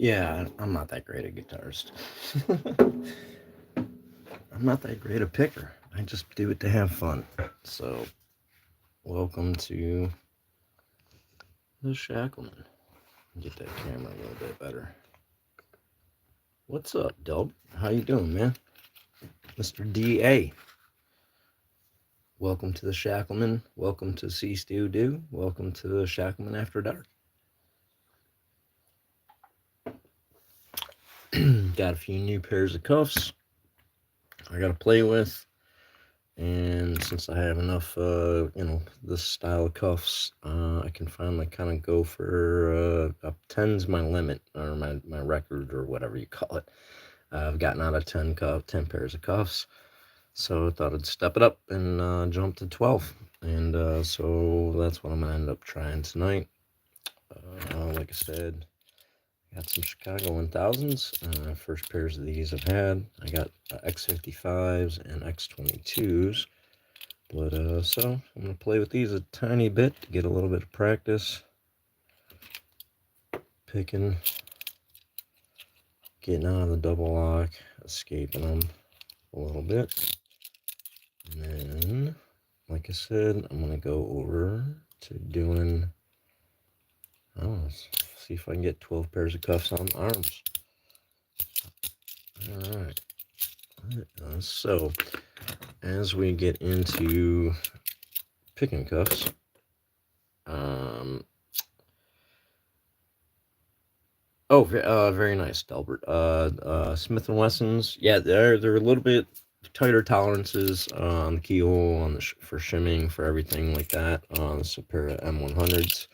Yeah, I'm not that great a guitarist. I'm not that great a picker. I just do it to have fun. So, welcome to the Shacklemen. Get that camera a little bit better. What's up, Delb? How you doing, man? Mr. DA. Welcome to the Shacklemen. Welcome to C Stew Do. Welcome to the Shacklemen After Dark. Got a few new pairs of cuffs I gotta play with. And since I have enough, this style of cuffs, I can finally kind of go for up 10's my limit, or my record, or whatever you call it. I've gotten out of 10 pairs of cuffs, so I thought I'd step it up and jump to 12. And so that's what I'm gonna end up trying tonight. Like I said, got some Chicago 1000s. First pairs of these I've had. I got X55s and X22s. But so I'm gonna play with these a tiny bit to get a little bit of practice picking, getting out of the double lock, escaping them a little bit. And then, like I said, I'm gonna go over to doing, I don't know, see if I can get 12 pairs of cuffs on arms. All right. So as we get into picking cuffs, very nice, Delbert. Smith and Wessons. Yeah, they're a little bit tighter tolerances on the keyhole, for shimming, for everything like that. It's a pair of M100s.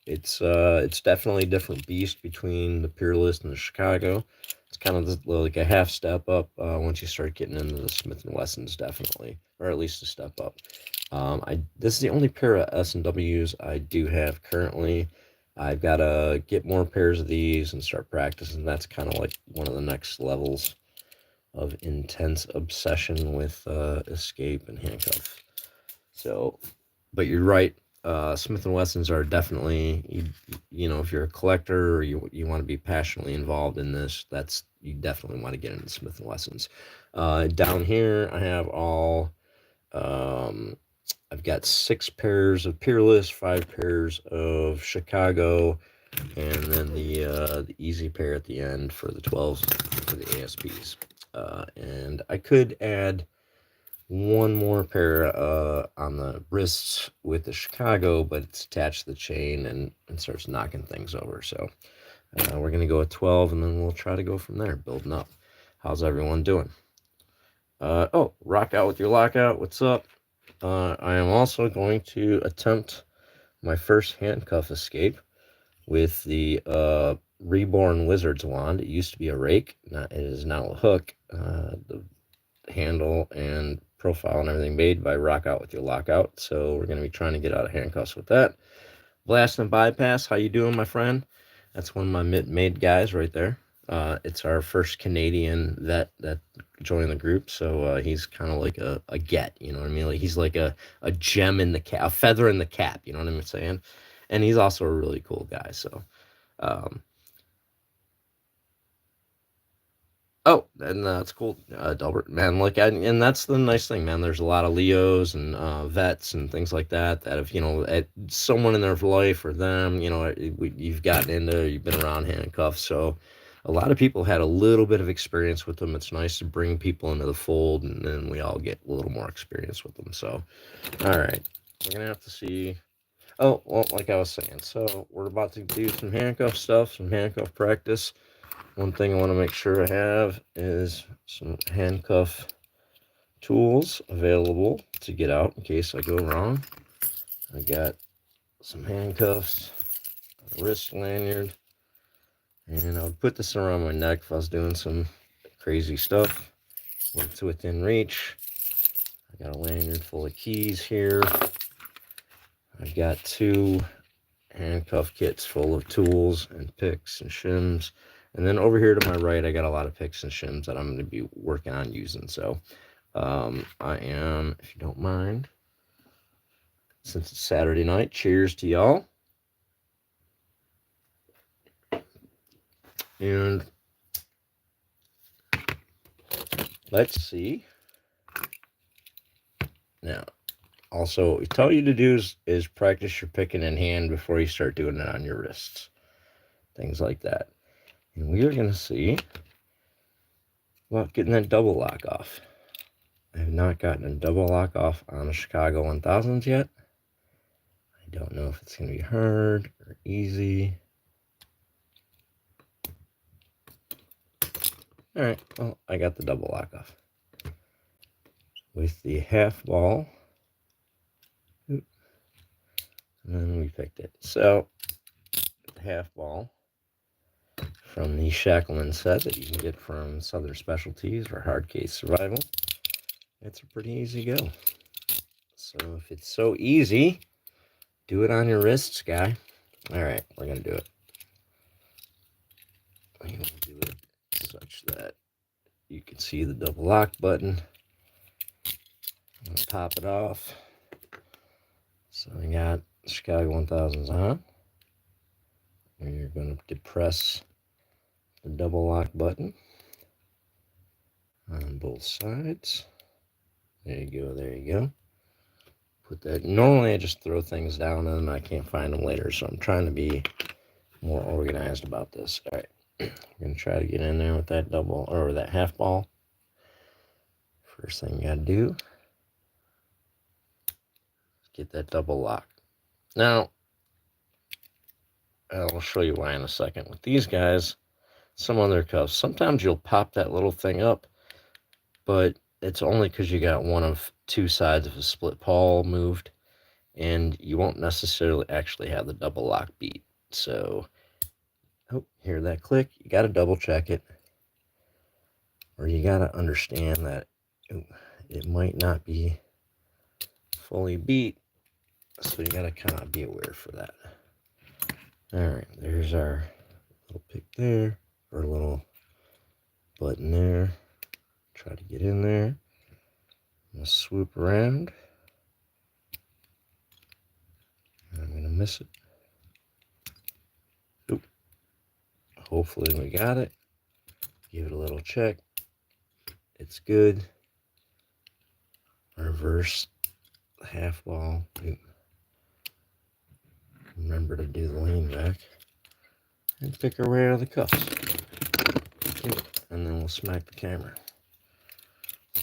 It's definitely a different beast between the Peerless and the Chicago. It's kind of like a half step up once you start getting into the Smith and Wessons, definitely, or at least a step up. This is the only pair of S&Ws I do have currently. I've got to get more pairs of these and start practicing. That's kind of like one of the next levels of intense obsession with Escape and Handcuff. So, but you're right. Smith and Wessons are definitely, if you're a collector, or you want to be passionately involved in this, you definitely want to get into Smith and Wessons. Down here, I have I've got 6 pairs of Peerless, 5 pairs of Chicago, and then the easy pair at the end for the 12s for the ASPs. And I could add one more pair on the wrists with the Chicago, but it's attached to the chain and starts knocking things over. So we're going to go with 12, and then we'll try to go from there, building up. How's everyone doing? Rock out with your lockout. What's up? I am also going to attempt my first handcuff escape with the Reborn Wizard's Wand. It used to be a rake. It is now a hook. The handle and profile and everything made by Rock Out with Your Lockout. So we're going to be trying to get out of handcuffs with that. Blast and Bypass. How you doing, my friend? That's one of my mid-made guys right there. It's our first Canadian vet that joined the group, so he's kind of like a get, you know what I mean? Like he's like a gem in the cap, a feather in the cap, you know what I'm saying? And he's also a really cool guy. So, and that's cool, Delbert, man. And that's the nice thing, man. There's a lot of Leos and vets and things like that have, someone in their life or them, you've gotten into, you've been around handcuffs, so a lot of people had a little bit of experience with them. It's nice to bring people into the fold, and then we all get a little more experience with them. So, all right, we're gonna have to see. Oh, well, like I was saying, so we're about to do some handcuff stuff, some handcuff practice. One thing I want to make sure I have is some handcuff tools available to get out in case I go wrong. I got some handcuffs, a wrist lanyard, and I would put this around my neck if I was doing some crazy stuff. When it's within reach. I got a lanyard full of keys here. I've got 2 handcuff kits full of tools and picks and shims. And then over here to my right, I got a lot of picks and shims that I'm going to be working on using. So I am, if you don't mind, since it's Saturday night, cheers to y'all. And let's see. Now, also, what we tell you to do is practice your picking in hand before you start doing it on your wrists. Things like that. And we are going to see about getting that double lock off. I have not gotten a double lock off on a Chicago 1000s yet. I don't know if it's going to be hard or easy. Alright, well, I got the double lock off. With the half ball. And then we picked it. So, the half ball from the Shacklemen set that you can get from Southern Specialties or Hard Case Survival. It's a pretty easy go. So if it's so easy, do it on your wrists, guy. Alright, we're going to do it. I'm going to do it such that you can see the double lock button. I'm going to pop it off. So I got Chicago 1000s on. And you're going to depress the double lock button on both sides. There you go, there you go. Put that. Normally I just throw things down and I can't find them later, so I'm trying to be more organized about this. All right, we're going to try to get in there with that double or that half ball. First thing you got to do is get that double lock. Now, I'll show you why in a second. With these guys, some other cuffs, sometimes you'll pop that little thing up, but it's only because you got one of two sides of a split pawl moved, and you won't necessarily actually have the double lock beat. So, oh, hear that click? You got to double check it, or you got to understand that it might not be fully beat, so you got to kind of be aware for that. All right, there's our little pick there, or little button there. Try to get in there. I'm going to swoop around. I'm going to miss it. Oop. Hopefully we got it. Give it a little check. It's good. Reverse half ball. Oop. Remember to do the lean back. And pick our way out of the cuffs. And then we'll smack the camera.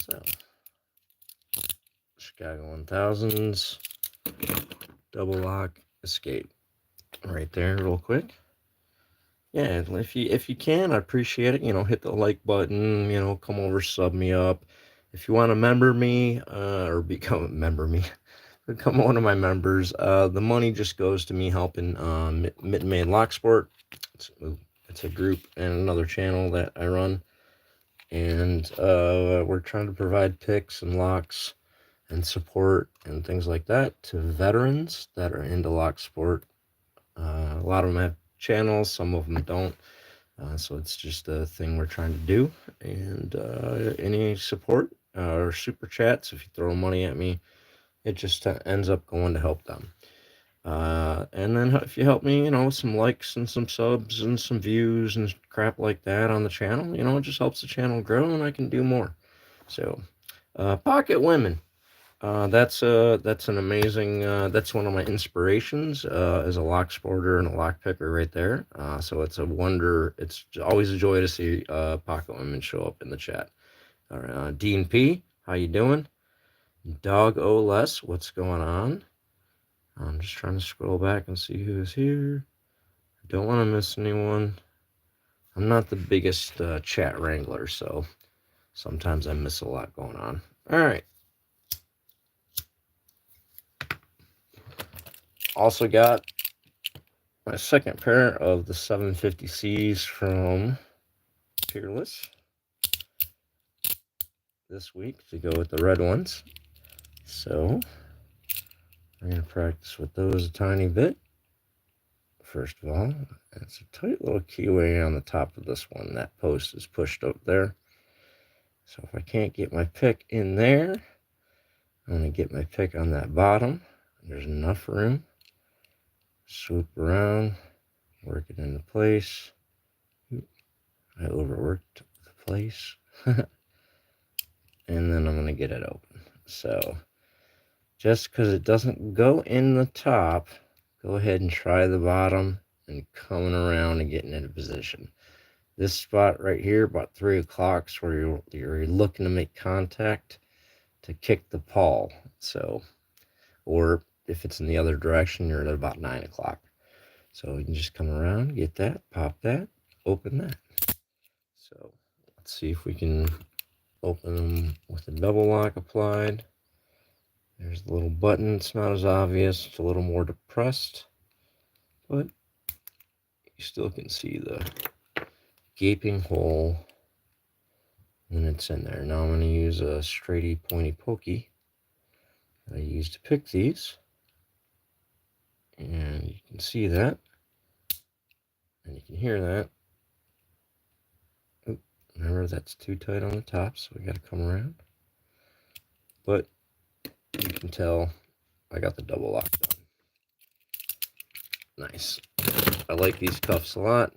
So, Chicago 1000s, double lock, escape. Right there, real quick. Yeah, if you can, I appreciate it. You know, hit the like button. You know, come over, sub me up. If you want to member me, or become a member me, become one of my members. The money just goes to me helping Mitten Maid Lock Sport. It's a group and another channel that I run, and we're trying to provide picks and locks and support and things like that to veterans that are into lock sport. A lot of them have channels, some of them don't. So it's just a thing we're trying to do. And any support or super chats, if you throw money at me, it just ends up going to help them. And then if you help me, you know, some likes and some subs and some views and crap like that on the channel, you know, it just helps the channel grow and I can do more. So, Pocket Women. That's an amazing, that's one of my inspirations, as a lock sporter and a lock picker right there. So it's a wonder, it's always a joy to see, Pocket Women show up in the chat. All right, Dean P, how you doing? Dog O Less, what's going on? I'm just trying to scroll back and see who's here. I don't want to miss anyone. I'm not the biggest, chat wrangler, so sometimes I miss a lot going on. All right. Also got my second pair of the 750Cs from Peerless this week to go with the red ones. So I'm going to practice with those a tiny bit. First of all, it's a tight little keyway on the top of this one. That post is pushed up there. So if I can't get my pick in there, I'm going to get my pick on that bottom. There's enough room. Swoop around, work it into place. I overworked the place. And then I'm going to get it open. So just because it doesn't go in the top, go ahead and try the bottom and coming around and getting into position. This spot right here, about 3 o'clock, is where you're looking to make contact to kick the pawl. So, or if it's in the other direction, you're at about 9 o'clock. So you can just come around, get that, pop that, open that. So let's see if we can open them with a double lock applied. There's the little button. It's not as obvious. It's a little more depressed, but you still can see the gaping hole when it's in there. Now I'm going to use a straighty pointy pokey that I use to pick these. And you can see that. And you can hear that. Oop, remember, that's too tight on the top, so we got to come around. But you can tell I got the double lock done. Nice. I like these cuffs a lot.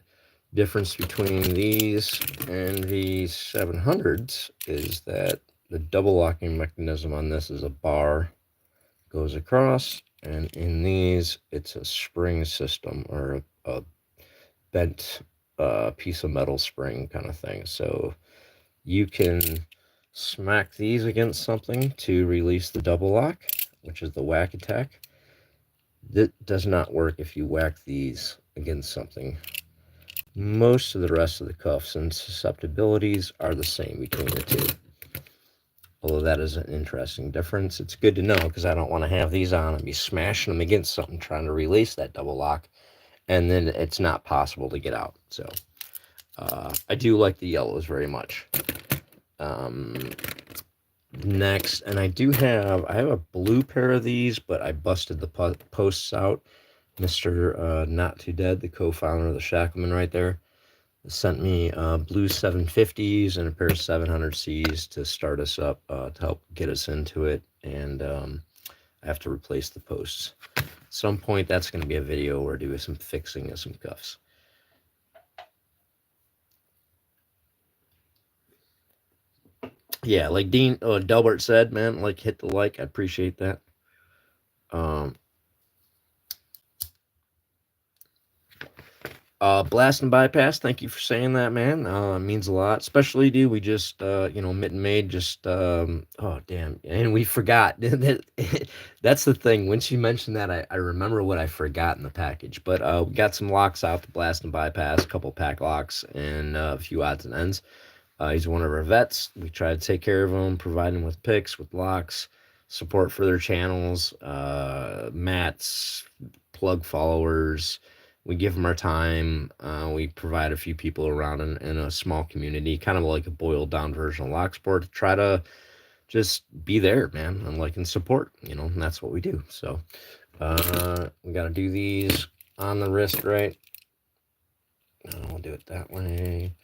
Difference between these and the 700s is that the double locking mechanism on this is a bar goes across, and in these it's a spring system, or a bent piece of metal spring kind of thing. So you can smack these against something to release the double lock, which is the whack attack. That does not work if you whack these against something. Most of the rest of the cuffs and susceptibilities are the same between the two. Although that is an interesting difference. It's good to know, because I don't want to have these on and be smashing them against something trying to release that double lock, and then it's not possible to get out. So I do like the yellows very much. Next, and I have a blue pair of these, but I busted the posts out. Mr. Not Too Dead, the co-founder of the Shacklemen right there, sent me blue 750s and a pair of 700Cs to start us up, to help get us into it. And I have to replace the posts. At some point, that's going to be a video where I do some fixing of some cuffs. Yeah, like Dean Delbert said, man, like, hit the like. I appreciate that. Blast and bypass, thank you for saying that, man. It means a lot. Especially, dude, we just Mitten Maid just oh damn, and we forgot. That's the thing. Once you mentioned that, I remember what I forgot in the package. But we got some locks out to blast and bypass, a couple pack locks, and a few odds and ends. He's one of our vets. We try to take care of him, provide him with picks, with locks, support for their channels, mats, plug followers. We give them our time. We provide a few people around in a small community, kind of like a boiled down version of Locksport, to try to just be there, man, and like and support, and that's what we do. So we got to do these on the wrist, right? We'll do it that way.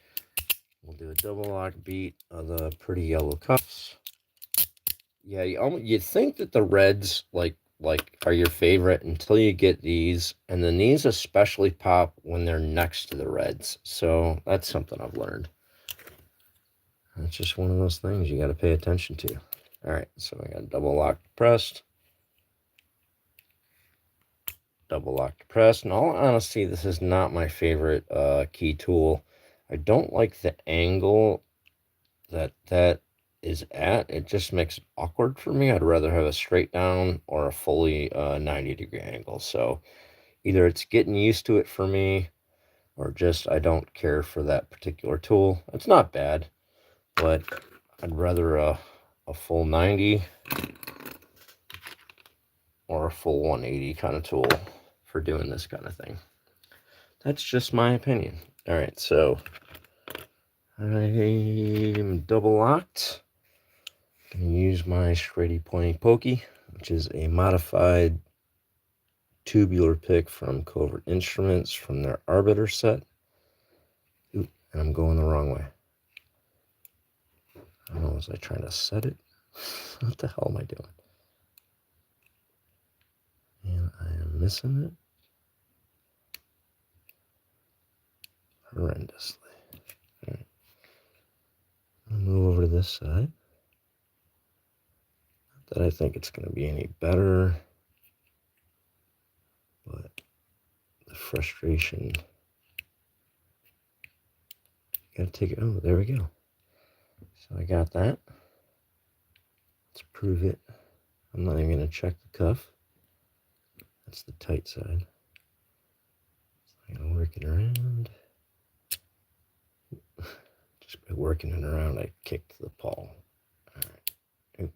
We'll do a double lock beat of the pretty yellow cuffs. Yeah, you'd think that the reds like are your favorite until you get these, and then these especially pop when they're next to the reds. So that's something I've learned. That's just one of those things you got to pay attention to. All right, so I got double lock pressed, double lock pressed. In all honesty, this is not my favorite key tool. I don't like the angle that is at. It just makes it awkward for me. I'd rather have a straight down or a fully 90-degree angle. So either it's getting used to it for me, or just I don't care for that particular tool. It's not bad, but I'd rather a full 90 or a full 180 kind of tool for doing this kind of thing. That's just my opinion. All right, so I'm double locked. I'm going to use my straighty pointy pokey, which is a modified tubular pick from Covert Instruments from their Arbiter set. Ooh, and I'm going the wrong way. I don't know, was I trying to set it? What the hell am I doing? And I am missing it horrendously. this side. Not that I think it's going to be any better, but the frustration, gotta take it. Oh, there we go. So I got that. Let's prove it. I'm not even going to check the cuff. That's the tight side. So I'm going to work it around. Just by working it around, I kicked the pawl. All right. Oop.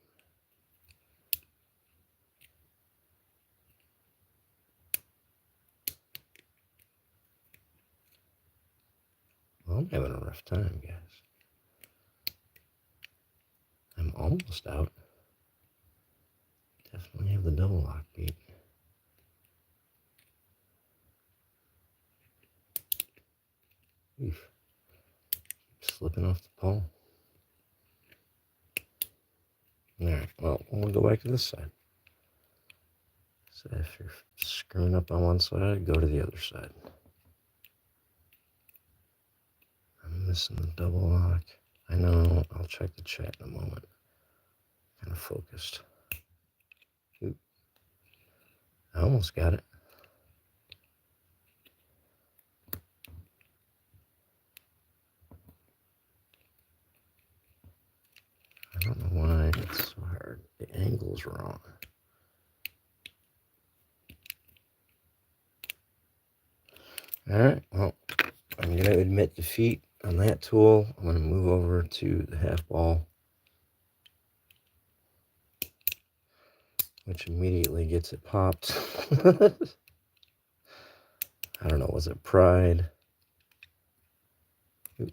Well, I'm having a rough time, guys. I'm almost out. Definitely have the double lock beat. Oof. Keep slipping off the pole. Alright, well, we'll go back to this side. So if you're screwing up on one side, go to the other side. I'm missing the double lock. I know, I'll check the chat in a moment. Kind of focused. Oop. I almost got it. I don't know why it's so hard. The angle's wrong. Alright, well, I'm going to admit defeat on that tool. I'm going to move over to the half ball, which immediately gets it popped. I don't know, was it pride? Oop.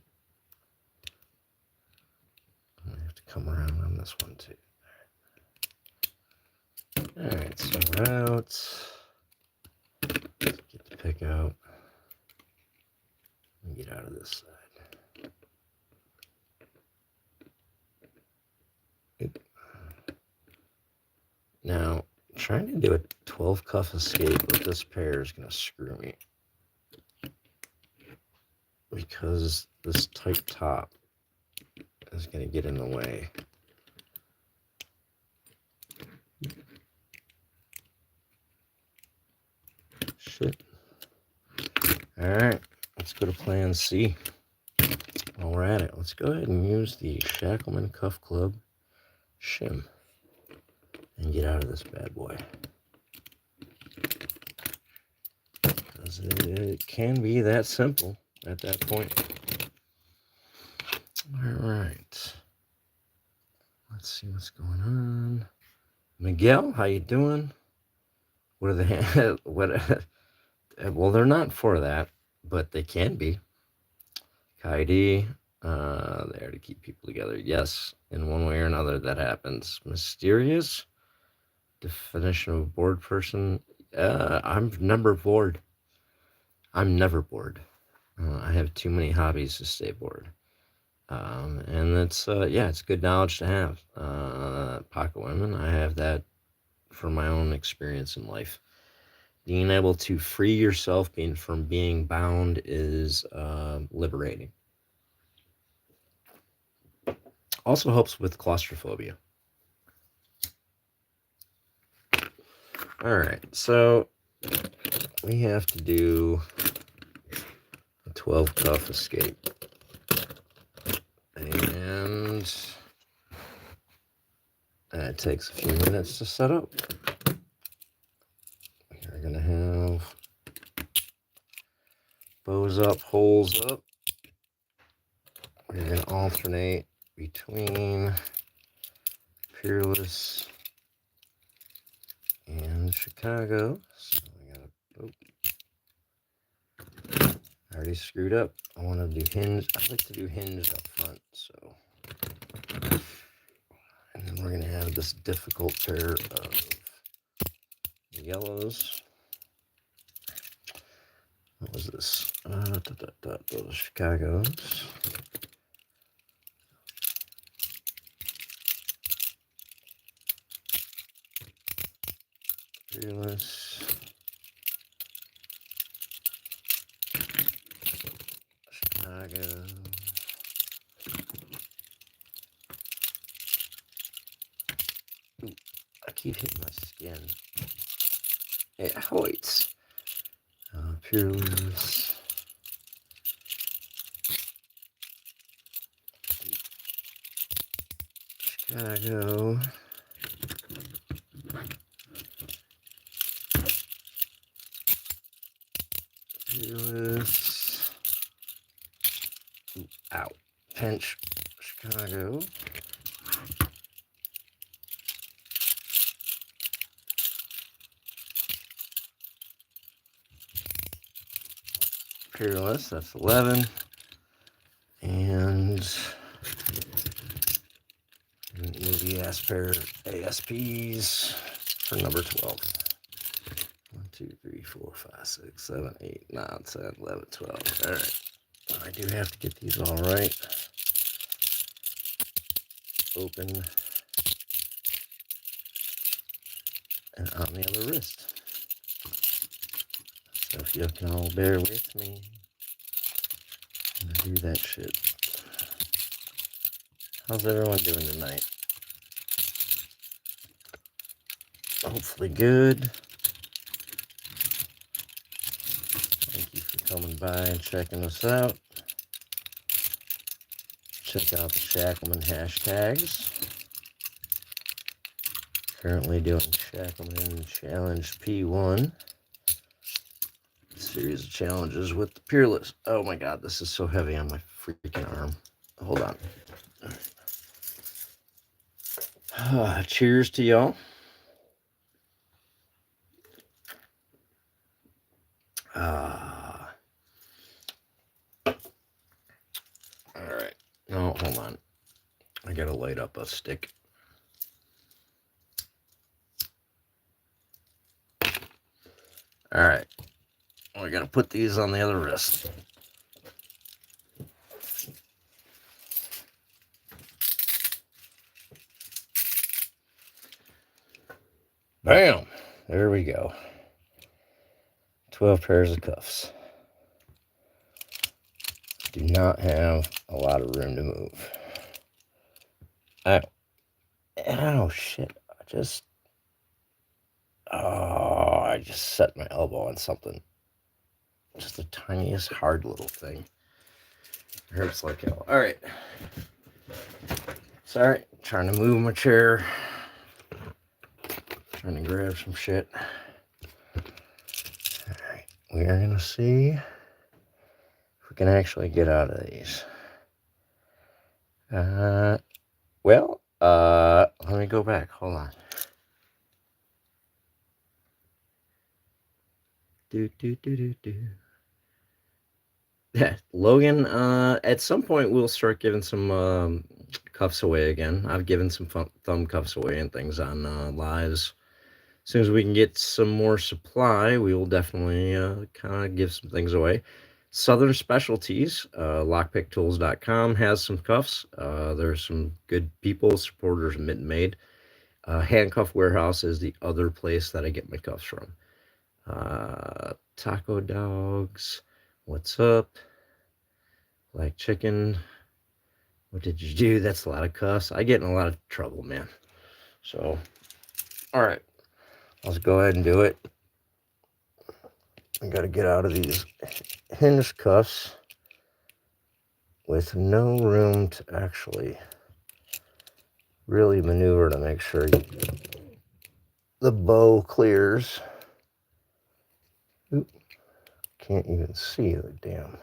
I'm going to have to come around on this one too. Alright, so routes. Let's get the pick out. And get out of this side. Oop. Now, trying to do a 12 cuff escape with this pair is going to screw me. Because this tight top is going to get in the way. Shit. Alright, let's go to plan C. While we're at it, let's go ahead and use the Shacklemen Cuff Club shim and get out of this bad boy. Because it can be that simple at that point. Alright. Let's see what's going on. Miguel, how you doing? What are the well, they're not for that, but they can be. Kaidi, there to keep people together. Yes, in one way or another that happens. Mysterious definition of a bored person. I'm never bored. I'm never bored. I have too many hobbies to stay bored. And it's yeah, it's good knowledge to have. Pocket women, I have that from my own experience in life. Being able to free yourself from being bound is liberating. Also helps with claustrophobia. All right, so we have to do a 12 cuff escape. And it takes a few minutes to set up. We're going to have bows up, holes up. We're going to alternate between Peerless and Chicago. So I already screwed up. I want to do hinge. I like to do hinge up front. So, and then we're going to have this difficult pair of yellows. What was this? Those Chicagos. Fearless. Chicago. keep hitting my skin. It hurts. Peerless. Chicago. Peerless. Ow. Pinch. Chicago. Peerless, that's 11. And movie ass pair of ASPs for number 12. 1, 2, 3, 4, 5, 6, 7, 8, 9, 10, 11, 12. Alright. I do have to get these all right. Open. And on the other wrist. So if you can all bear with me, I'm gonna do that shit. How's everyone doing tonight? Hopefully good. Thank you for coming by and checking us out. Check out the Shacklemen hashtags. Currently doing Shacklemen Challenge P1. Series of challenges with the Peerless. Oh my god, this is so heavy on my freaking arm. Hold on. Cheers to y'all. Alright. No, hold on. I gotta light up a stick. Alright. We gotta put these on the other wrist. Bam! There we go. 12 pairs of cuffs. Do not have a lot of room to move. Oh shit. I just set my elbow on something. Just the tiniest hard little thing. It hurts like hell. Alright. Sorry. Trying to move my chair. Trying to grab some shit. Alright. We are going to see if we can actually get out of these. Let me go back. Hold on. Logan, at some point we'll start giving some cuffs away again. I've given some thumb cuffs away and things on lives. As soon as we can get some more supply, we will definitely kind of give some things away. Southern Specialties, lockpicktools.com has some cuffs. There's some good people, supporters of Mitten Made. Handcuff Warehouse is the other place that I get my cuffs from. Taco Dogs, what's up? Like chicken, what did you do? That's a lot of cuffs. I get in a lot of trouble, man. So, all right, let's go ahead and do it. I gotta get out of these hinge cuffs with no room to actually really maneuver to make sure the bow clears. Oop. Can't even see the damn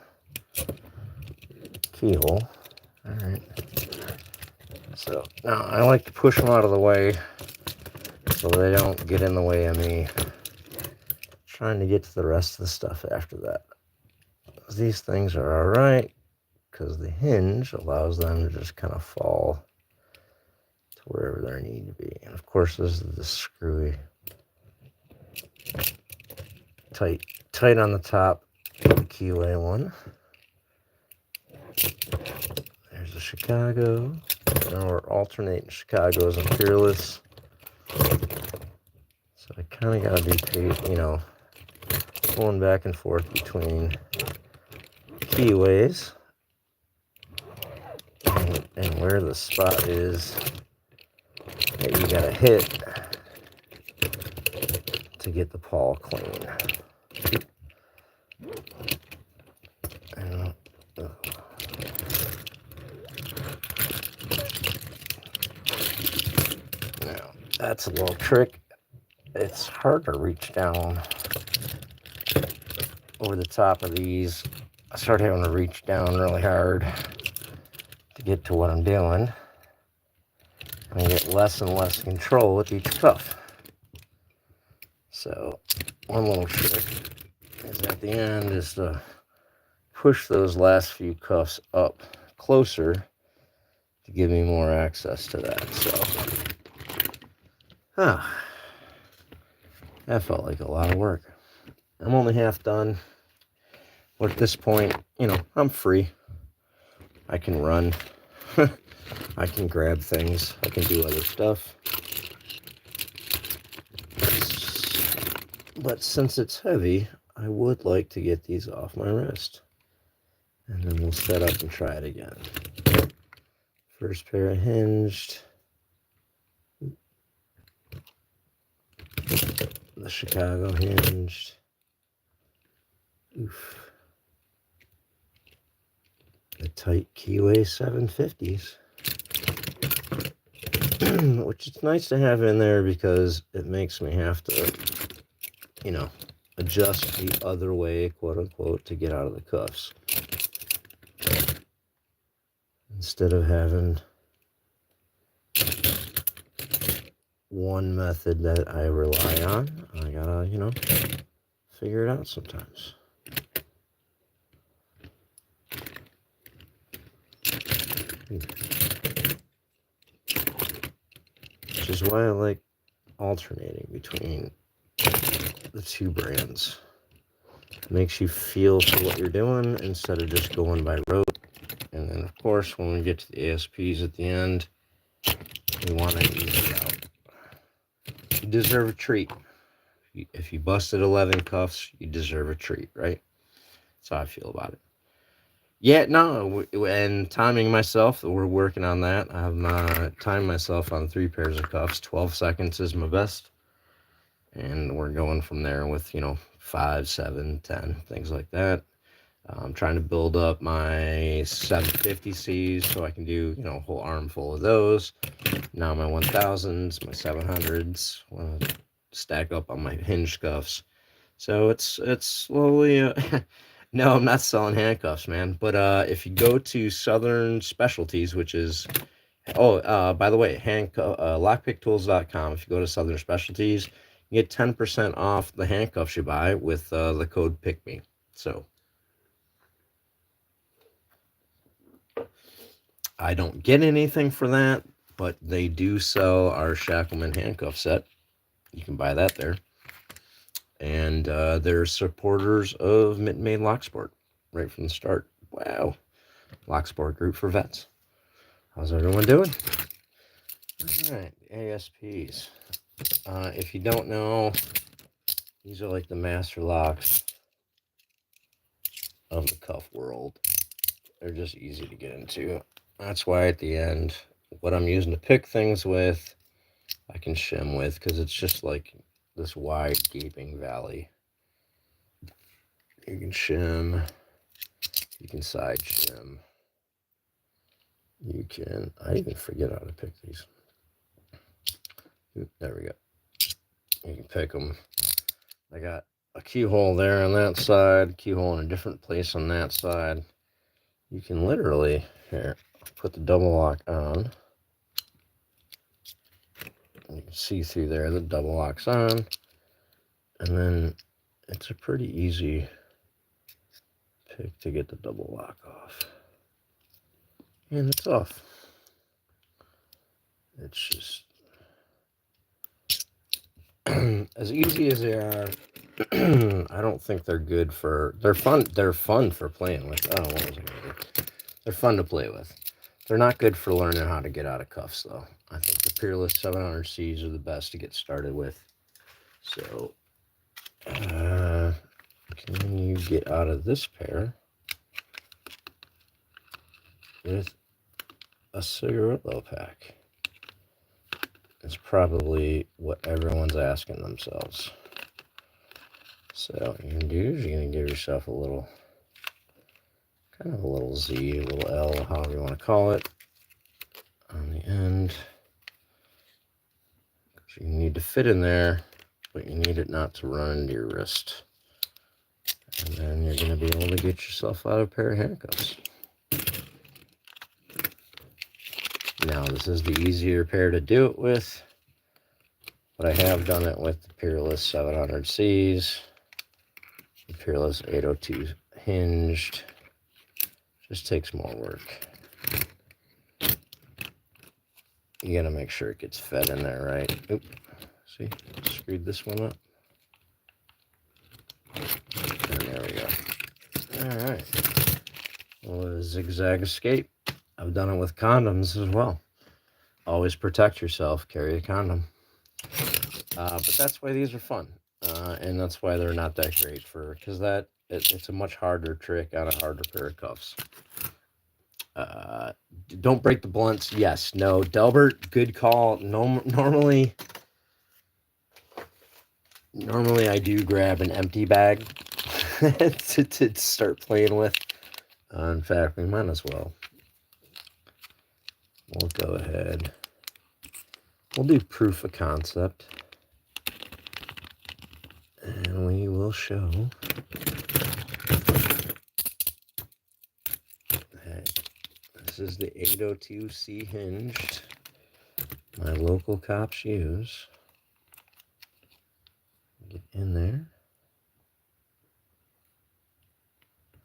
keyhole. All right. So now I like to push them out of the way so they don't get in the way of me trying to get to the rest of the stuff after that. These things are all right because the hinge allows them to just kind of fall to wherever they need to be. And of course, this is the screwy tight on the top, the keyway one. There's a Chicago. Now we're alternating Chicago's and Peerless. So I kind of got to be, pulling back and forth between keyways and where the spot is that you got to hit to get the pawl clean. And, now, that's a little trick. It's hard to reach down over the top of these. I start having to reach down really hard to get to what I'm doing. And I get less and less control with each cuff. So one little trick is at the end is to push those last few cuffs up closer to give me more access to that. So that felt like a lot of work. I'm only half done. But at this point, I'm free. I can run. I can grab things. I can do other stuff. But since it's heavy, I would like to get these off my wrist. And then we'll set up and try it again. First pair of hinged. The Chicago hinged. Oof. The tight Keyway 750s. Which is nice to have in there because it makes me have to, adjust the other way, quote unquote, to get out of the cuffs. Instead of having one method that I rely on, I gotta, figure it out sometimes. Which is why I like alternating between the two brands. It makes you feel for what you're doing instead of just going by rote. And then, of course, when we get to the ASPs at the end, we want to ease it out. You deserve a treat. If you busted 11 cuffs, you deserve a treat, right? That's how I feel about it. Yeah, no, and timing myself, we're working on that. I've timed myself on 3 pairs of cuffs. 12 seconds is my best. And we're going from there with, 5, 7, 10, things like that. I'm trying to build up my 750Cs so I can do, a whole armful of those. Now my 1000s, my 700s, stack up on my hinge cuffs. So it's slowly, no, I'm not selling handcuffs, man. But if you go to Southern Specialties, which is, by the way, lockpicktools.com, if you go to Southern Specialties, you get 10% off the handcuffs you buy with the code PICKME. So I don't get anything for that, but they do sell our Shacklemen handcuff set. You can buy that there. And they're supporters of Mitten Made Locksport right from the start. Wow. Locksport group for vets. How's everyone doing? All right, ASPs. If you don't know, these are like the master locks of the cuff world. They're just easy to get into. That's why at the end, what I'm using to pick things with, I can shim with, because it's just like this wide gaping valley. You can shim, you can side shim, I even forget how to pick these. There we go. You can pick them. I got a keyhole there on that side, keyhole in a different place on that side. You can literally, here, put the double lock on. You can see through there, the double lock's on. And then it's a pretty easy pick to get the double lock off. And it's off. It's just as easy as they are. I don't think they're good for. They're fun for playing with. Oh, what was I gonna do? They're fun to play with. They're not good for learning how to get out of cuffs, though. I think the Peerless 700Cs are the best to get started with. So, can you get out of this pair with a cigarillo pack? It's probably what everyone's asking themselves. So what you're going to do is you're going to give yourself a little, kind of a little Z, a little L, however you want to call it, on the end. You need to fit in there, but you need it not to run into your wrist. And then you're going to be able to get yourself out of a pair of handcuffs. Now, this is the easier pair to do it with, but I have done it with the Peerless 700Cs, the Peerless 802 hinged. Just takes more work. You gotta make sure it gets fed in there right. Oop, see, screwed this one up. And there we go. All right. Well, a zigzag escape. I've done it with condoms as well. Always protect yourself. Carry a condom. But that's why these are fun, and that's why they're not that great because it's a much harder trick on a harder pair of cuffs. Don't break the blunts. Yes, no, Delbert, good call. No, normally I do grab an empty bag to start playing with. In fact, we might as well. We'll go ahead. We'll do proof of concept. And we will show that this is the 802C hinged my local cops use. Get in there.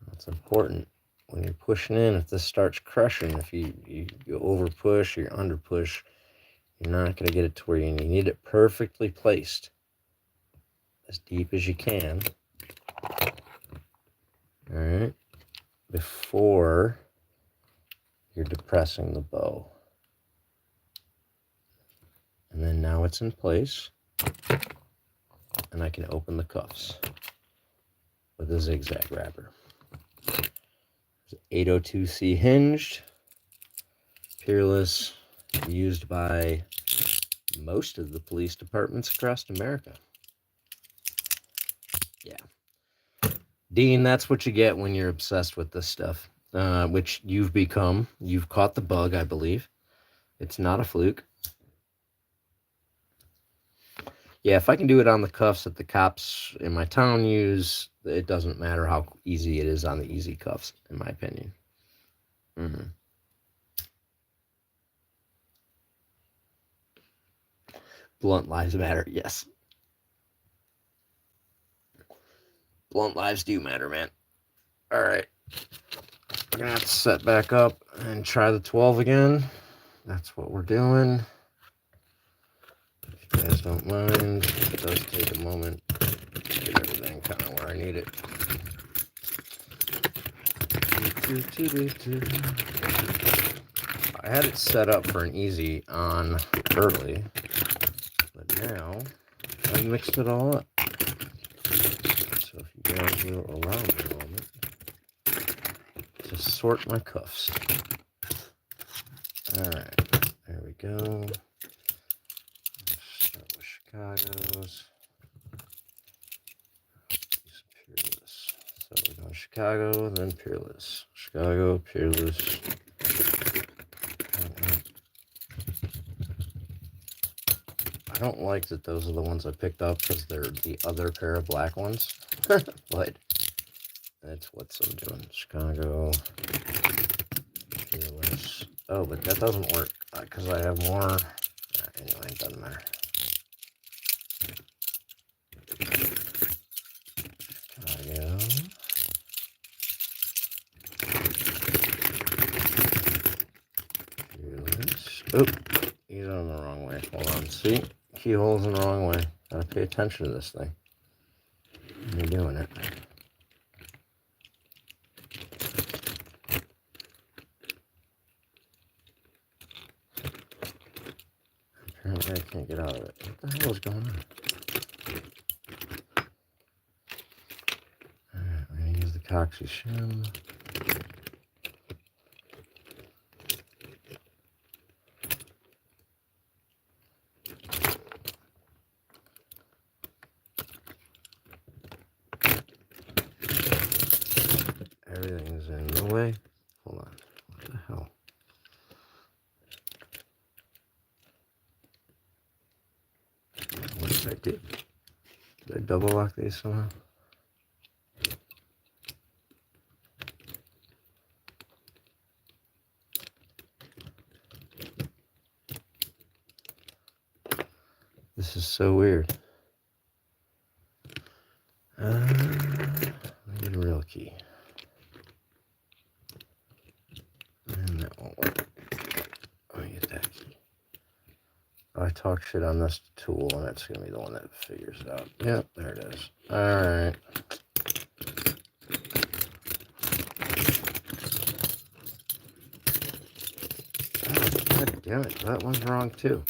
That's important. When you're pushing in, if this starts crushing, if you over push or you under push, you're not going to get it to where you need it perfectly placed. As deep as you can. Alright. Before you're depressing the bow. And then now it's in place. And I can open the cuffs with a zigzag wrapper. 802C hinged. Peerless. Used by most of the police departments across America. Yeah. Dean, that's what you get when you're obsessed with this stuff, which you've become. You've caught the bug, I believe. It's not a fluke. Yeah, if I can do it on the cuffs that the cops in my town use, it doesn't matter how easy it is on the easy cuffs, in my opinion. Blunt lives matter, yes. Blunt lives do matter, man. All right. We're going to have to set back up and try the 12 again. That's what we're doing. If you guys don't mind, it does take a moment to get everything kind of where I need it. I had it set up for an easy on early, but now I mixed it all up. So if you guys will allow me a moment to sort my cuffs. Alright, there we go. Start with Chicago's. Peerless. So we're going Chicago, then Peerless. Chicago, Peerless. I don't like that those are the ones I picked up because they're the other pair of black ones. But that's what I'm doing. Chicago, Peerless. Oh, but that doesn't work because I have more. Anyway, it doesn't matter. Chicago. Peerless. Oop, he's on the wrong way. Hold on. See? Keyhole's in the wrong way. Gotta pay attention to this thing. You're doing it. Apparently I can't get out of it. What the hell is going on? Alright, we're gonna use the Coxie shim. I did. Did I double lock these somehow? This is so weird. Let me get a real key. And that won't work. Let me get that key. I talk shit on this tool, and it's going to be the one that figures it out. Yep, there it is. Alright. Oh, God damn it. That one's wrong, too.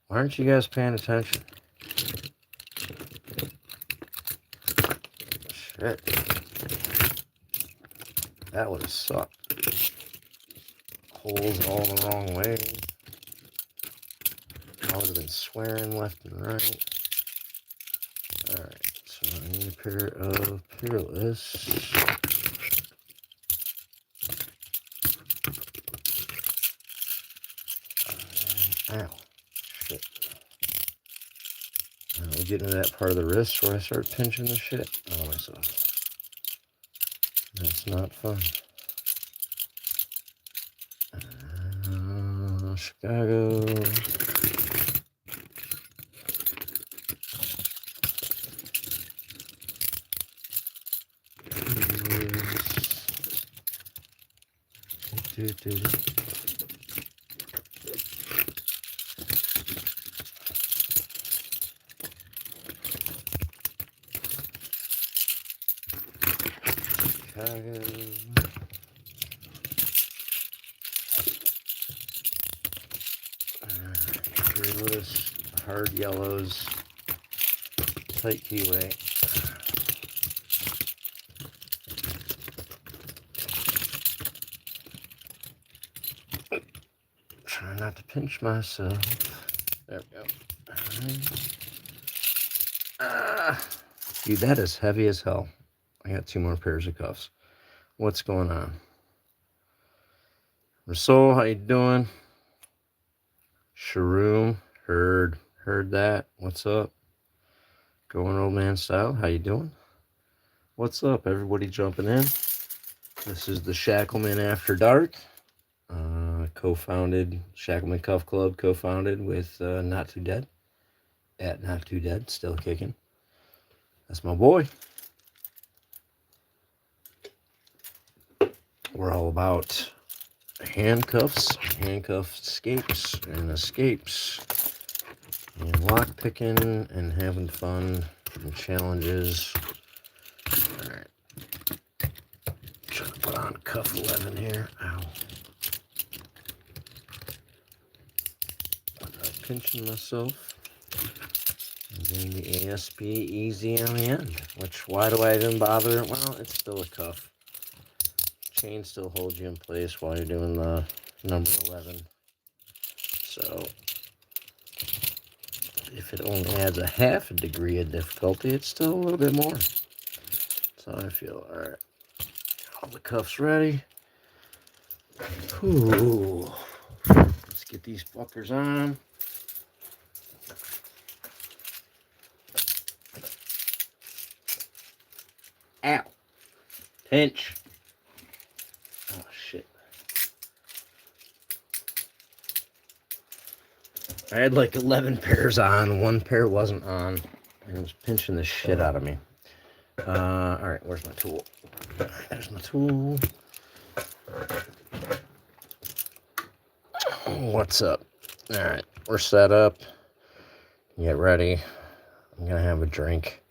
Why aren't you guys paying attention? Shit. That would have sucked. Holes all the wrong way. I would have been swearing left and right. Alright, so I need a pair of Peerless. Ow. Shit. Now we get into that part of the wrist where I start pinching the shit out of myself. That's not fun. Chicago. Chicago. Peerless, hard yellows, tight keyway. Try not to pinch myself. There we go. Dude, that is heavy as hell. I got 2 more pairs of cuffs. What's going on? Rasol, how you doing? Sharoom, heard that. What's up? Going old man style. How you doing? What's up, everybody jumping in? This is the Shacklemen After Dark. Co-founded, Shacklemen Cuff Club, co-founded with Not Too Dead. At Not Too Dead, still kicking. That's my boy. We're all about handcuffs, handcuff escapes, and lock picking, and having fun, and challenges. Alright. Trying to put on cuff 11 here. Ow. Without pinching myself. And getting the ASP easy on the end. Which, why do I even bother? Well, it's still a cuff. Chain still holds you in place while you're doing the number 11. So, if it only adds a half a degree of difficulty, it's still a little bit more. That's how I feel. Alright. All the cuffs ready. Ooh. Let's get these fuckers on. Ow. Pinch. Oh, shit. I had like 11 pairs on. 1 pair wasn't on. And it was pinching the shit out of me. Alright, where's my tool? There's my tool. What's up? Alright, we're set up. Get ready. I'm gonna have a drink.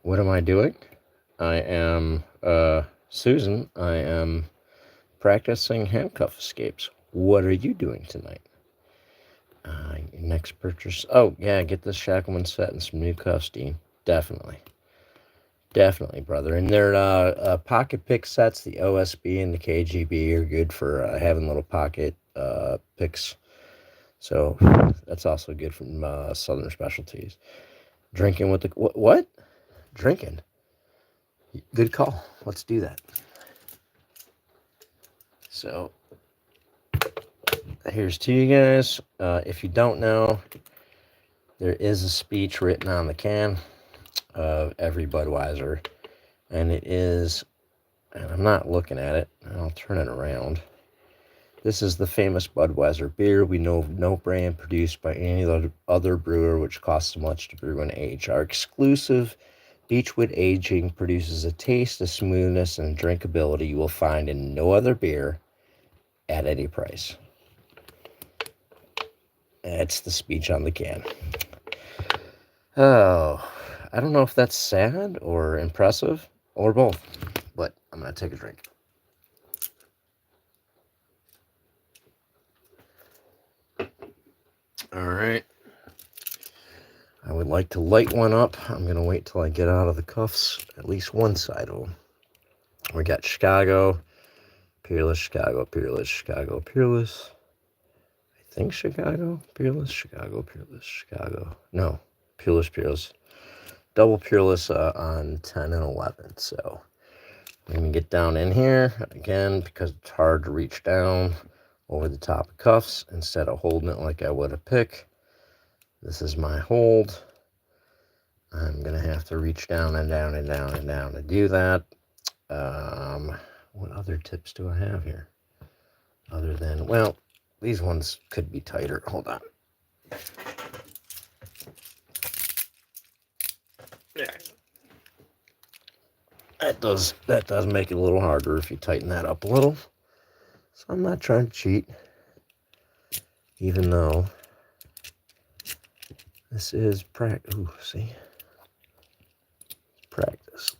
What am I doing? I am, Susan, I am practicing handcuff escapes. What are you doing tonight? Next purchase. Oh, yeah, get this Shacklemen set and some new cuffs, Dean. Definitely. Definitely, brother. And their pocket pick sets, the OSB and the KGB, are good for having little pocket picks. So that's also good from Southern Specialties. Drinking with the... What? Drinking? Good call. Let's do that. So, here's to you guys. If you don't know, there is a speech written on the can of every Budweiser, and it is, and I'm not looking at it, I'll turn it around. This is the famous Budweiser beer. We know of no brand produced by any other brewer which costs so much to brew and age. Our exclusive Beechwood aging produces a taste, a smoothness, and drinkability you will find in no other beer at any price. That's the speech on the can. Oh, I don't know if that's sad or impressive or both, but I'm going to take a drink. All right. I would like to light one up. I'm going to wait till I get out of the cuffs, at least one side of them. We got Chicago, Peerless, Chicago, Peerless, Chicago, Peerless. I think Chicago, Peerless, Chicago, Peerless, Chicago. No, Peerless, Peerless. Double Peerless on 10 and 11. So let me get down in here again because it's hard to reach down over the top of cuffs instead of holding it like I would a pick. This is my hold. I'm going to have to reach down and down and down and down to do that. What other tips do I have here? Other than, well, these ones could be tighter. Hold on. There. That does make it a little harder if you tighten that up a little. So I'm not trying to cheat, even though this is practice. Ooh, see? Practice.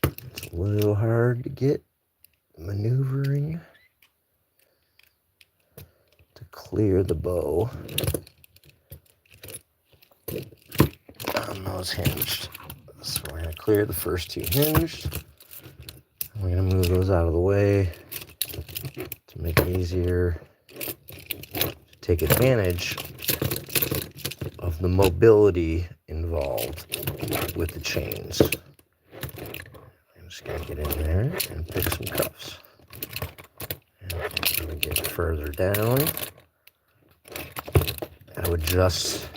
It's a little hard to get maneuvering to clear the bow on those hinged. So we're going to clear the first two hinged. We're going to move those out of the way to make it easier to take advantage of the mobility involved with the chains. I'm just going to get in there and pick some cuffs. And I'm going to get further down. I would adjust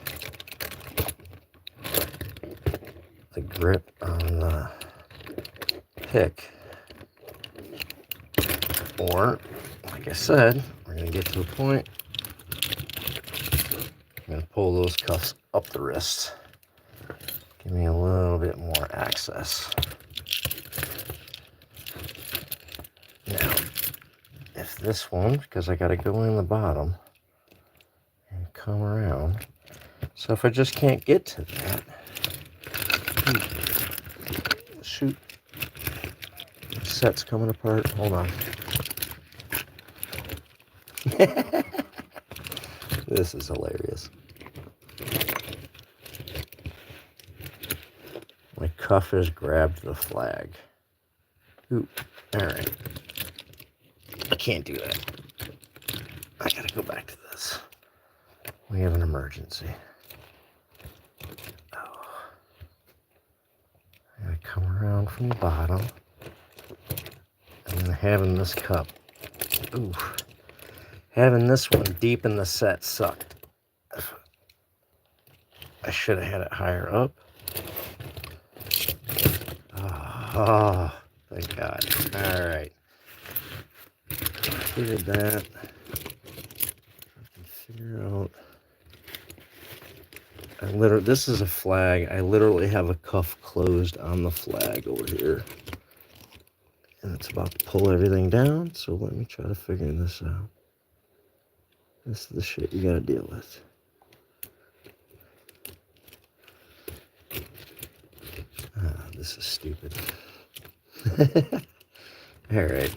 the grip on the pick. Or, like I said, we're going to get to a point. I'm going to pull those cuffs up the wrist. Give me a little bit more access. Now, if this one, because I got to go in the bottom and come around. So if I just can't get to that, shoot, the set's coming apart. Hold on. This is hilarious. My cuff has grabbed the flag. Ooh, all right. I can't do that. I gotta go back to this. We have an emergency. Oh. I gotta come around from the bottom. And then having this cup. Ooh. Having this one deep in the set sucked. I should have had it higher up. Oh, thank God. All right. Figured that. I can figure out. This is a flag. I literally have a cuff closed on the flag over here. And it's about to pull everything down. So let me try to figure this out. This is the shit you gotta deal with. This is stupid. Alright.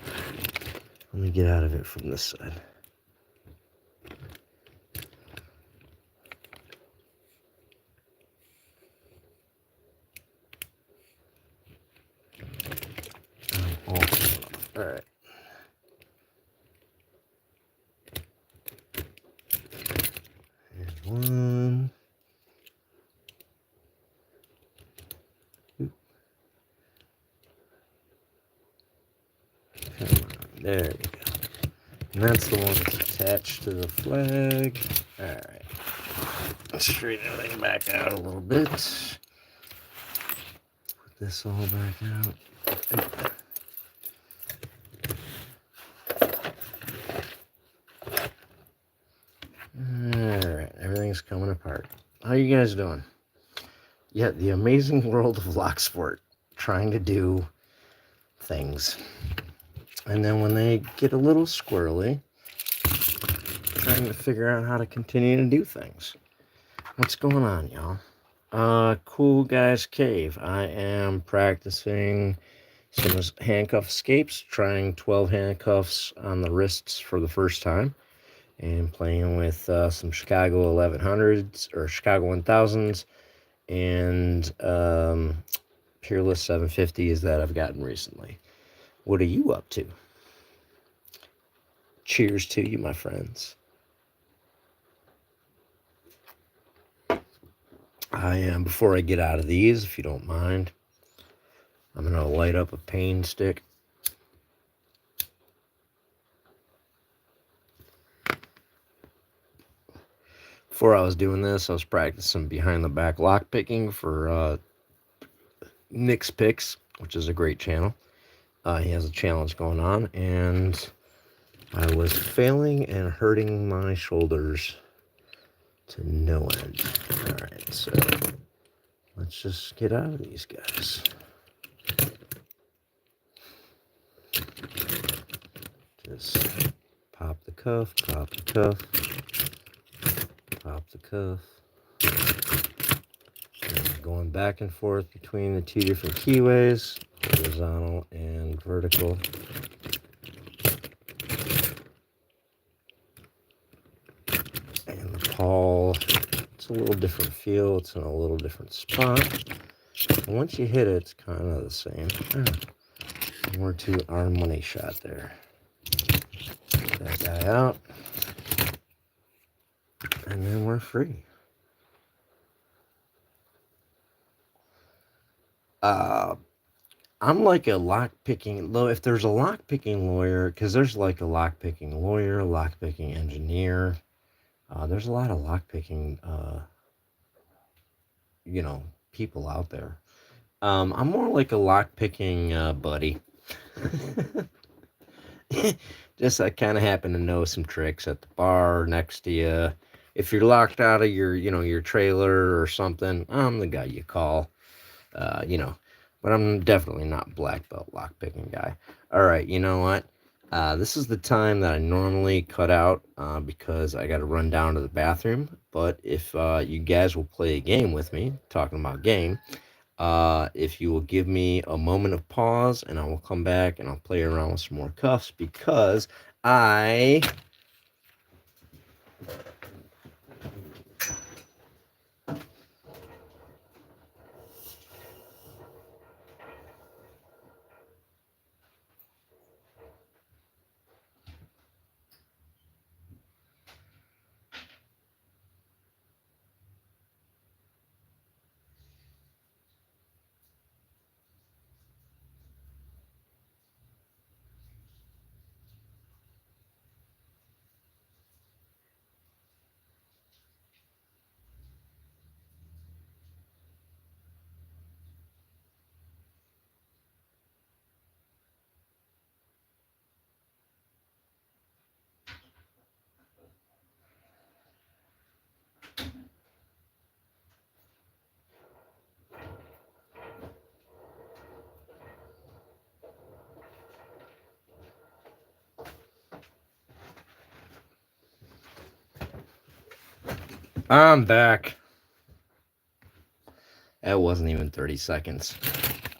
Let me get out of it from this side. Alright. Here's one. Come on. There you go. And that's the one that's attached to the flag. Alright. Straighten everything back out a little bit. Put this all back out. Alright, everything's coming apart. How you guys doing? Yeah, the amazing world of lock sport. Trying to do things. And then when they get a little squirrely, trying to figure out how to continue to do things. What's going on, y'all? Cool Guys Cave. I am practicing some handcuff escapes, trying 12 handcuffs on the wrists for the first time, and playing with some Chicago 1100s or Chicago 1000s and Peerless 750s that I've gotten recently. What are you up to? Cheers to you, my friends. Before I get out of these, if you don't mind, I'm going to light up a pain stick. Before I was doing this, I was practicing behind the back lock picking for Nick's Picks, which is a great channel. He has a challenge going on, and I was failing and hurting my shoulders to no end. Alright, so let's just get out of these guys. Just pop the cuff, pop the cuff, pop the cuff. And going back and forth between the two different keyways, horizontal and vertical. And the pawl, it's a little different feel, it's in a little different spot. And once you hit it, it's kind of the same. More to our money shot there. Get that guy out. And then we're free. I'm like a lock-picking, if there's a lock-picking lawyer, because there's like a lock-picking lawyer, lock-picking engineer. There's a lot of lock-picking, people out there. I'm more like a lock-picking buddy. Just I kind of happen to know some tricks at the bar next to you. If you're locked out of your trailer or something, I'm the guy you call. But I'm definitely not black belt lockpicking guy. All right, you know what? This is the time that I normally cut out because I got to run down to the bathroom. But if you guys will play a game with me, talking about game, if you will give me a moment of pause, and I will come back and I'll play around with some more cuffs because I'm back. That wasn't even 30 seconds.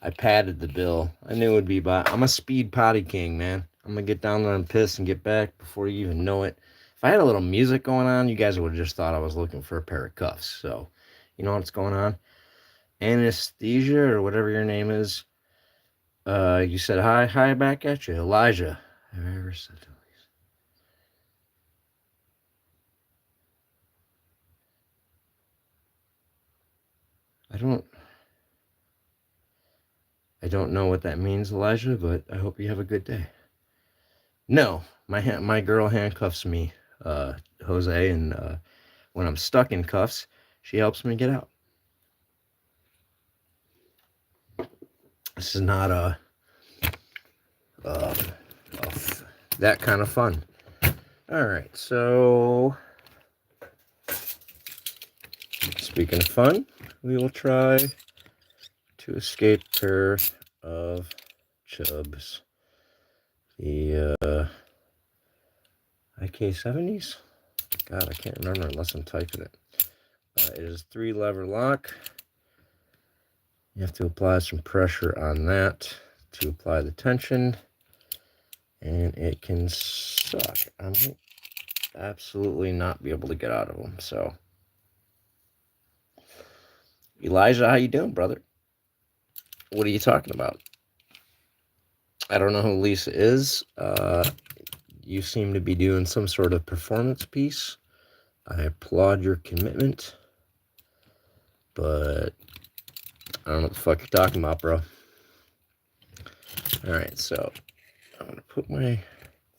I padded the bill. I knew it would be by. I'm a speed potty king, man. I'm gonna get down there and piss and get back before you even know it. If I had a little music going on, you guys would have just thought I was looking for a pair of cuffs. So, you know what's going on? Anesthesia or whatever your name is. You said hi back at you, Elijah. Have I ever said Elijah? I don't know what that means, Elijah, but I hope you have a good day. No, my girl handcuffs me, Jose, and when I'm stuck in cuffs, She helps me get out. This is not uh, that kind of fun. All right, so speaking of fun, we will try to escape a pair of chubs. The IK70s? God, I can't remember unless I'm typing it. It is 3-lever lock. You have to apply some pressure on that to apply the tension, and it can suck. I might absolutely not be able to get out of them. So, Elijah, how you doing, brother? What are you talking about? I don't know who Lisa is. You seem to be doing some sort of performance piece. I applaud your commitment, but I don't know what the fuck you're talking about, bro. All right, so I'm gonna put my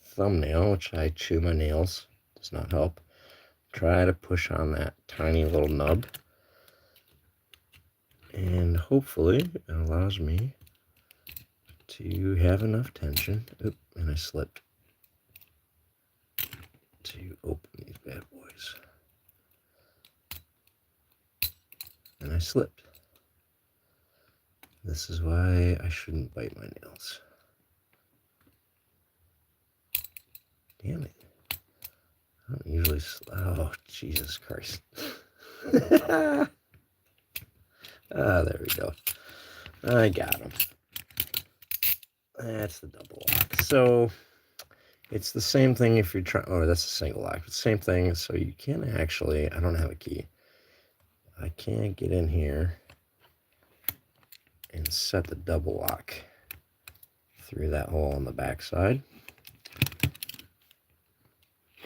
thumbnail, which I chew my nails, does not help. Try to push on that tiny little nub, and hopefully it allows me to have enough tension. Oop, and I slipped. To open these bad boys. And I slipped. This is why I shouldn't bite my nails. Damn it. I don't usually... Oh, Jesus Christ. Ah, there we go. I got him. That's the double lock. So, it's the same thing if you're trying... Oh, that's a single lock. It's the same thing, so you can actually... I don't have a key. I can't get in here and set the double lock through that hole on the back side.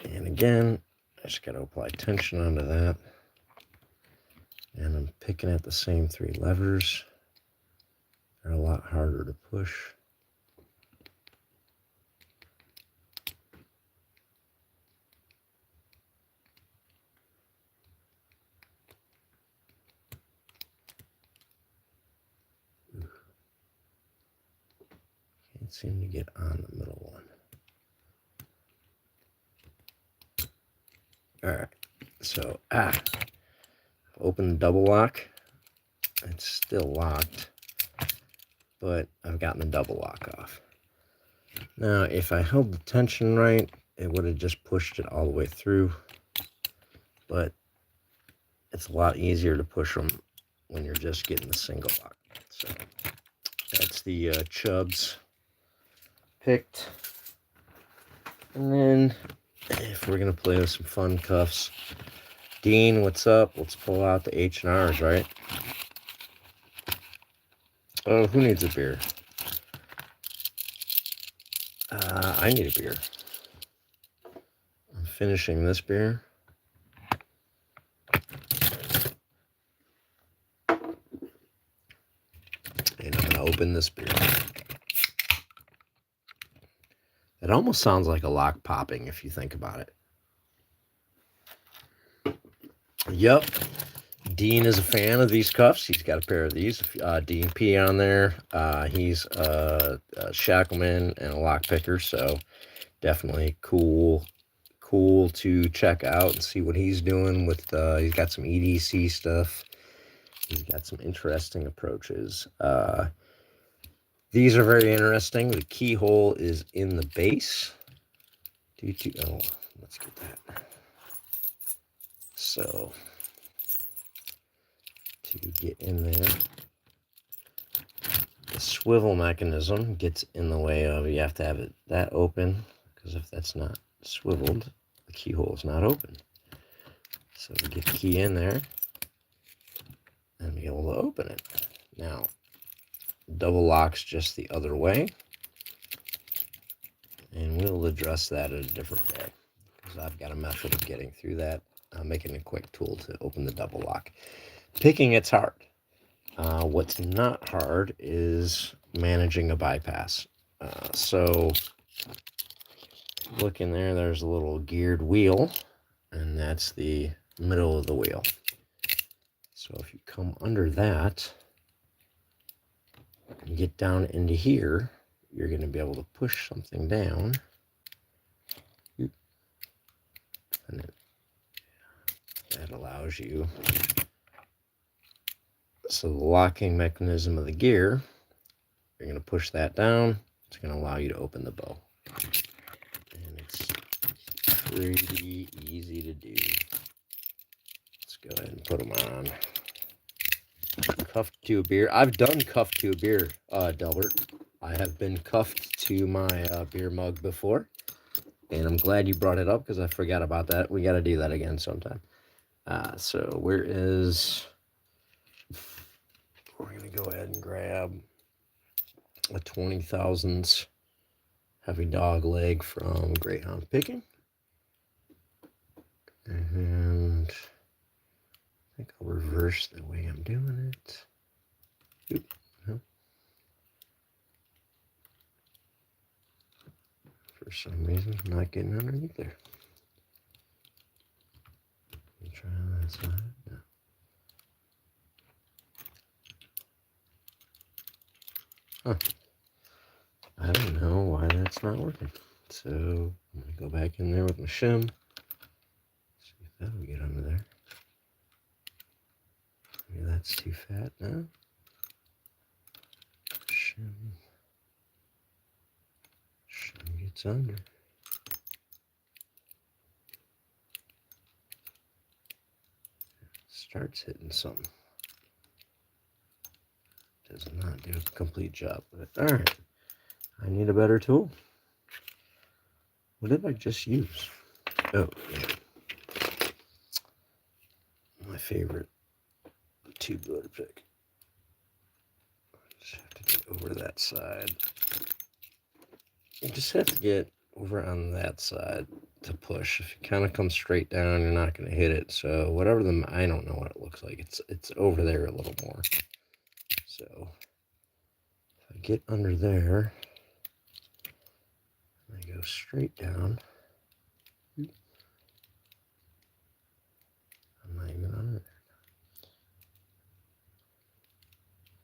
And again, I just got to apply tension onto that. And I'm picking at the same 3 levers. They're a lot harder to push. Can't seem to get on the middle one. Alright, so, open the double lock. It's still locked, but I've gotten the double lock off. Now, if I held the tension right, it would have just pushed it all the way through, but it's a lot easier to push them when you're just getting the single lock. So, that's the chubs picked. And then, if we're going to play with some fun cuffs, Dean, what's up? Let's pull out the H&Rs, right? Oh, who needs a beer? I need a beer. I'm finishing this beer. And I'm going to open this beer. It almost sounds like a lock popping if you think about it. Yep. Dean is a fan of these cuffs. He's got a pair of these. Dean P on there. He's a Shacklemen and a lock picker, so definitely cool to check out and see what he's doing with. He's got some EDC stuff. He's got some interesting approaches. These are very interesting. The keyhole is in the base. Oh, let's get that. So, to get in there, the swivel mechanism gets in the way of, you have to have it that open, because if that's not swiveled, the keyhole is not open. So to get the key in there and be able to open it. Now, double locks just the other way, and we'll address that at a different day, because I've got a method of getting through that. I'm making a quick tool to open the double lock. Picking it's hard. What's not hard is managing a bypass. So look in there, there's a little geared wheel, and that's the middle of the wheel. So if you come under that and get down into here, you're going to be able to push something down. And that allows you. So the locking mechanism of the gear, you're going to push that down. It's going to allow you to open the bow. And it's pretty easy to do. Let's go ahead and put them on. Cuffed to a beer. I've done cuffed to a beer, Delbert. I have been cuffed to my beer mug before. And I'm glad you brought it up because I forgot about that. We got to do that again sometime. So we're going to go ahead and grab a 20 thousandths heavy dog leg from Greyhound Picking. And I think I'll reverse the way I'm doing it. Oop, no. For some reason, I'm not getting underneath there. Let me try on that side. No. Huh. I don't know why that's not working. So I'm going to go back in there with my shim. See if that'll get under there. Maybe that's too fat now. Shim gets under. Starts hitting something. Does not do a complete job with it. All right. I need a better tool. What did I just use? Oh, yeah. My favorite tubular pick. Just have to get over that side. You just have to get over on that side to push. If you kind of come straight down, you're not going to hit it. So whatever I don't know what it looks like. It's over there a little more. So if I get under there, I go straight down. I'm not even under there.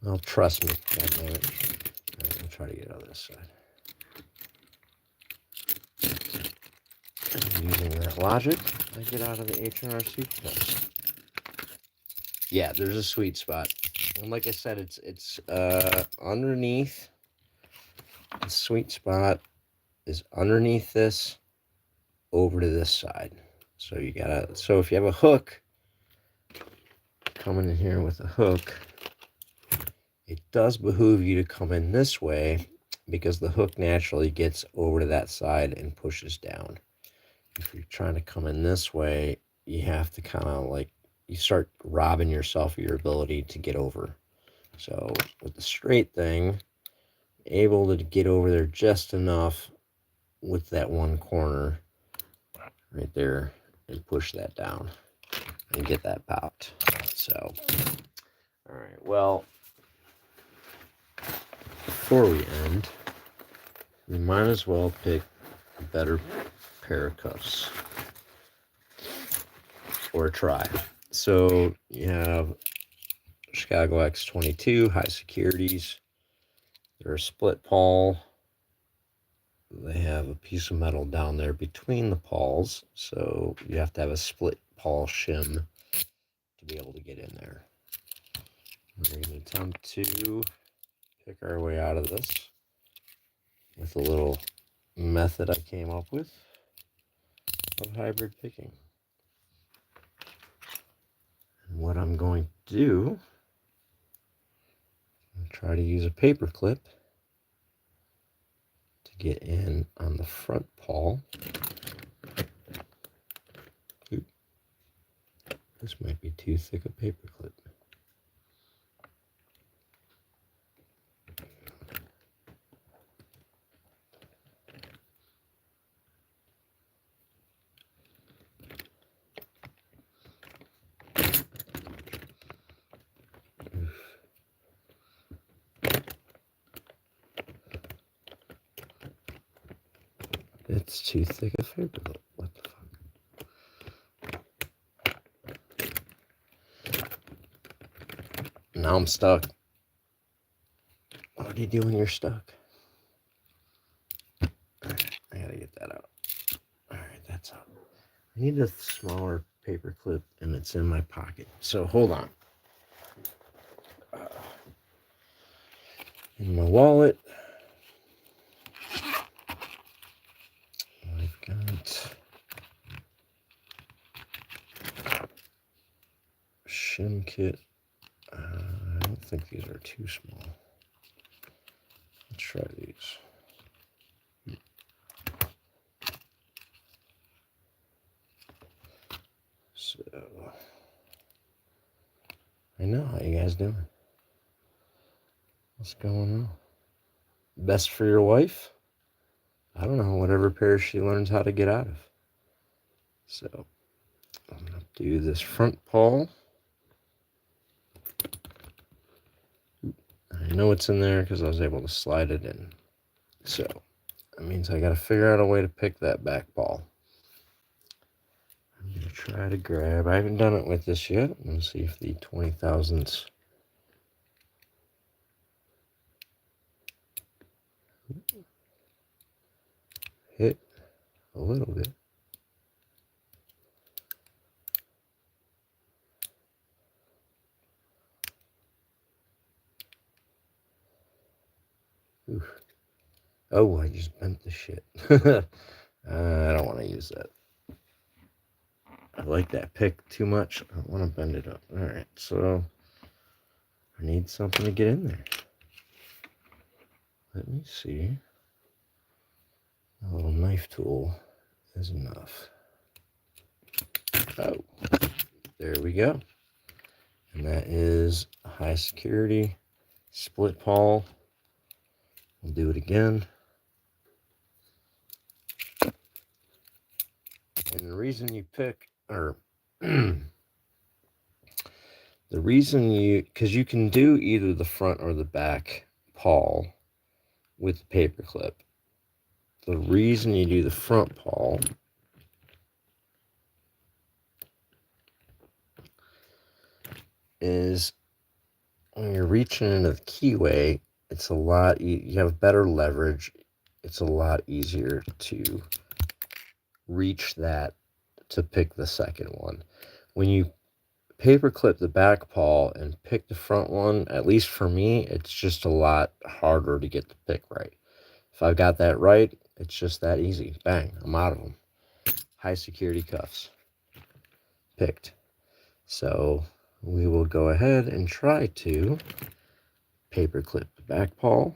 Well, trust me. God damn it. All right, I'll try to get out of this side. And using that logic, I get out of the H&R plus. Yeah, there's a sweet spot. And like I said, it's underneath. The sweet spot is underneath this over to this side. So you gotta, so if you have a hook coming in here with a hook, it does behoove you to come in this way because the hook naturally gets over to that side and pushes down. If you're trying to come in this way, you have to kind of like, you start robbing yourself of your ability to get over. So with the straight thing, able to get over there just enough with that one corner right there and push that down and get that popped. So, all right, well, before we end, we might as well pick a better pair of cuffs or try. So you have Chicago X22 high securities. They're a split pawl. They have a piece of metal down there between the pawls, so you have to have a split pawl shim to be able to get in there. We're going to attempt to pick our way out of this with a little method I came up with of hybrid picking. And what I'm going to do, I'm try to use a paper clip to get in on the front pawl. Oop. This might be too thick a paper clip. It's too thick a paper clip. What the fuck? Now I'm stuck. What do you do when you're stuck? I gotta get that out. Alright, that's out. I need a smaller paper clip, and it's in my pocket. So hold on. In my wallet, I've got shim kit. I don't think these are too small. Let's try these. So, I know, how you guys doing? What's going on? Best for your wife? I don't know, whatever pair she learns how to get out of. So, I'm going to do this front paw. I know it's in there because I was able to slide it in. So, that means I got to figure out a way to pick that back paw. I'm going to try to grab. I haven't done it with this yet. Let's see if the 20,000s hit a little bit. Oof. Oh, I just bent the shit. I don't want to use that. I like that pick too much. I don't want to bend it up. Alright, so I need something to get in there. Let me see. A little knife tool is enough. Oh, there we go. And that is a high security split pawl. We'll do it again. And the reason you pick, or the reason because you can do either the front or the back pawl with the paper clip. The reason you do the front pawl is when you're reaching into the keyway, it's a lot, you have better leverage. It's a lot easier to reach that to pick the second one. When you paper clip the back paw and pick the front one, at least for me, it's just a lot harder to get the pick right. If I've got that right, it's just that easy. Bang, I'm out of them. High security cuffs. Picked. So we will go ahead and try to paper clip the back paw,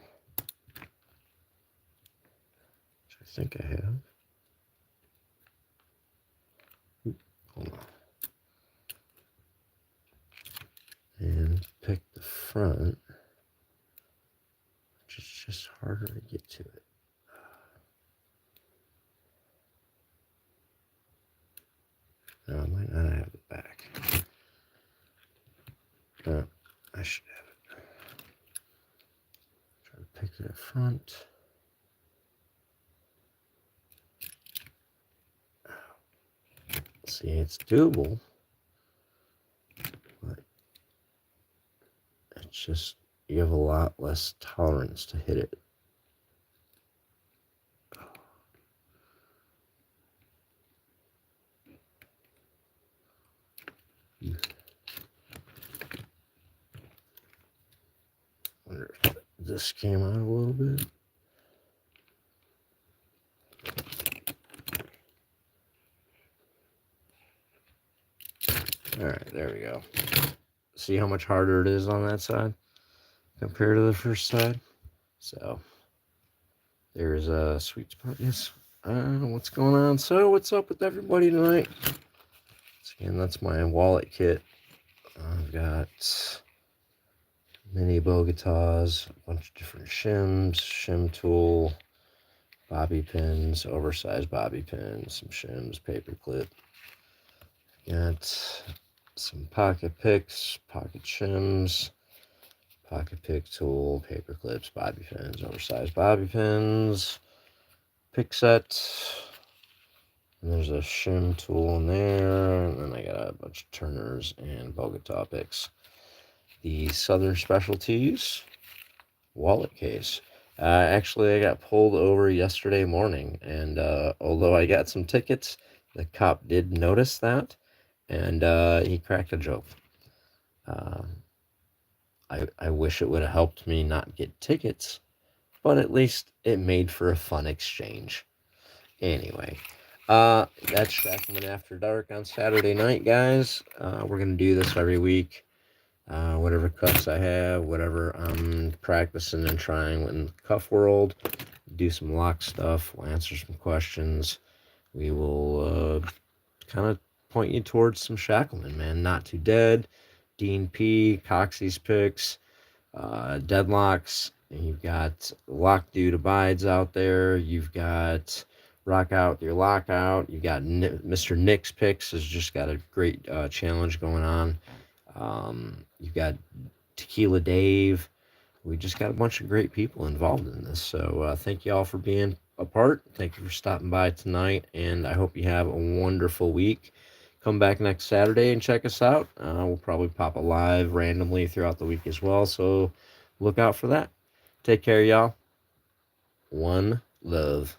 which I think I have. Hold on. And pick the front, which is just harder to get to it. No, I might not have the back. No, I should have it. Try to pick that front. See, it's doable, but it's just, you have a lot less tolerance to hit it. Wonder if this came out a little bit. All right, there we go. See how much harder it is on that side compared to the first side? So there's a sweet spot. Yes. What's going on? So what's up with everybody tonight? So again, that's my wallet kit. I've got mini Bogotas, a bunch of different shims, shim tool, bobby pins, oversized bobby pins, some shims, paper clip. Got some pocket picks, pocket shims, pocket pick tool, paper clips, bobby pins, oversized bobby pins, pick set. And there's a shim tool in there, and then I got a bunch of turners and Bogota picks. the Southern Specialties wallet case. Actually, I got pulled over yesterday morning, and although I got some tickets, the cop did notice that, and he cracked a joke. Uh, I wish it would have helped me not get tickets, but at least it made for a fun exchange. Anyway, that's Shacklemen After Dark on Saturday night, guys. We're gonna do this every week. Whatever cuffs I have, whatever I'm practicing and trying in Cuff World, do some lock stuff, we'll answer some questions. We will kind of point you towards some Shacklemen, man. Not Too Dead, Dean P, Coxie's picks, Deadlocks. You've got Lock Dude Abides out there. You've got Rock Out Your Lockout. You've got Mr. Nick's picks has just got a great challenge going on. You've got Tequila Dave. We just got a bunch of great people involved in this. So thank you all for being a part. Thank you for stopping by tonight, and I hope you have a wonderful week. Come back next Saturday and check us out. We'll probably pop a live randomly throughout the week as well, so look out for that. Take care, y'all. One love.